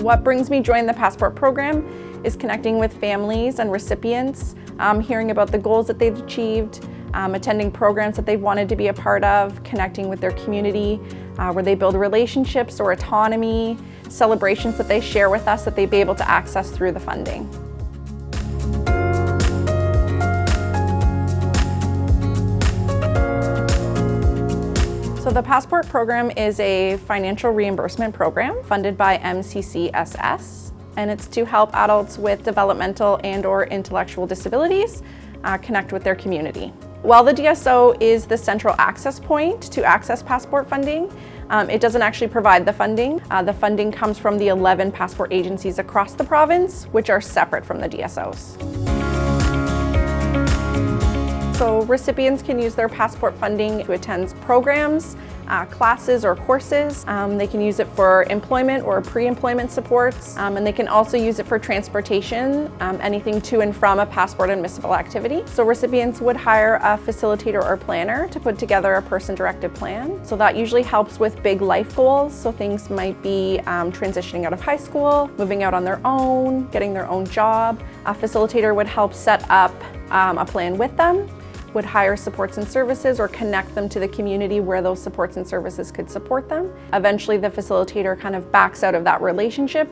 What brings me joy in the Passport program is connecting with families and recipients, hearing about the goals that they've achieved, attending programs that they've wanted to be a part of, connecting with their community, where they build relationships or autonomy, celebrations that they share with us that they'd be able to access through the funding. So the Passport program is a financial reimbursement program funded by MCCSS, and it's to help adults with developmental and/or intellectual disabilities connect with their community. While the DSO is the central access point to access Passport funding, it doesn't actually provide the funding. The funding comes from the 11 Passport agencies across the province, which are separate from the DSOs. So recipients can use their Passport funding to attend programs, classes or courses. They can use it for employment or pre-employment supports, and they can also use it for transportation, anything to and from a Passport admissible activity. So recipients would hire a facilitator or planner to put together a person-directed plan. So that usually helps with big life goals. So things might be transitioning out of high school, moving out on their own, getting their own job. A facilitator would help set up a plan with them, would hire supports and services or connect them to the community where those supports and services could support them. Eventually the facilitator kind of backs out of that relationship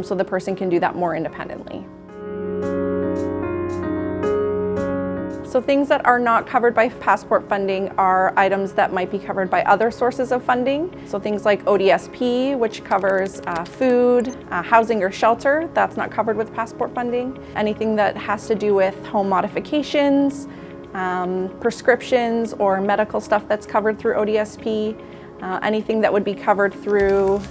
so the person can do that more independently. So things that are not covered by Passport funding are items that might be covered by other sources of funding. So things like ODSP, which covers food, housing or shelter, that's not covered with Passport funding. Anything that has to do with home modifications, prescriptions or medical stuff that's covered through ODSP, anything that would be covered through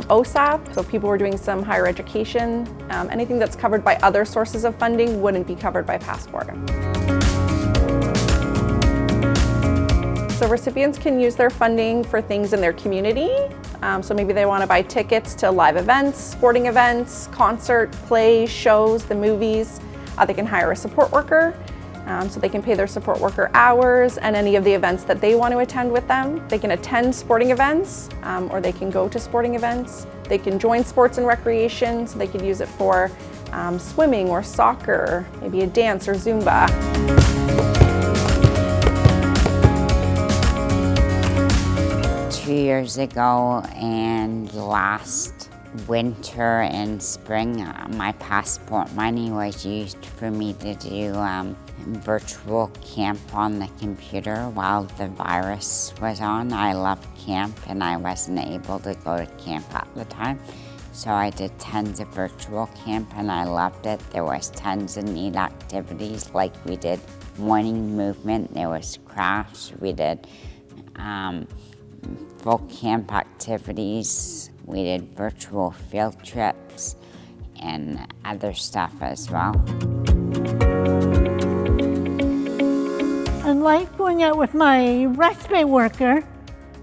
OSAP, so people who are doing some higher education, anything that's covered by other sources of funding wouldn't be covered by Passport. So recipients can use their funding for things in their community. So maybe they want to buy tickets to live events, sporting events, concert, plays, shows, the movies. They can hire a support worker. So they can pay their support worker hours and any of the events that they want to attend with them. They can attend sporting events or they can go to sporting events. They can join sports and recreation, so they could use it for swimming or soccer, maybe a dance or Zumba. 2 years ago and last winter and spring, my Passport money was used for me to do virtual camp on the computer while the virus was on. I loved camp and I wasn't able to go to camp at the time. So I did tons of virtual camp and I loved it. There was tons of neat activities, like we did morning movement, there was crafts, we did full camp activities, we did virtual field trips and other stuff as well. I like going out with my respite worker,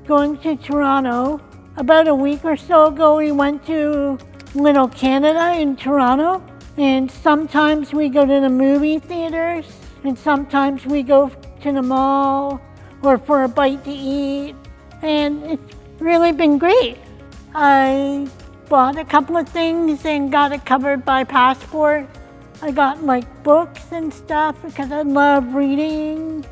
going to Toronto. About a week or so ago, we went to Little Canada in Toronto, and sometimes we go to the movie theaters, and sometimes we go to the mall or for a bite to eat, and it's really been great. I bought a couple of things and got it covered by Passport. I got like books and stuff because I love reading.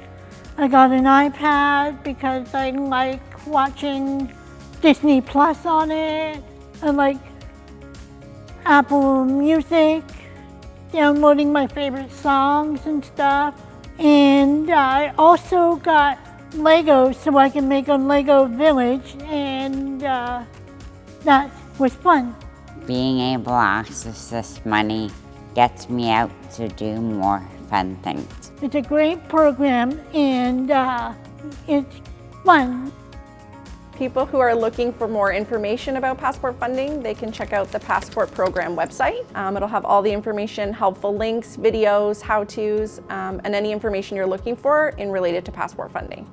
I got an iPad because I like watching Disney Plus on it. I like Apple Music, downloading my favorite songs and stuff. And I also got Legos so I can make a Lego village, and that was fun. Being able to access this money gets me out to do more fun things. It's a great program and it's fun. People who are looking for more information about Passport funding, they can check out the Passport program website. It'll have all the information, helpful links, videos, how-tos, and any information you're looking for in related to Passport funding.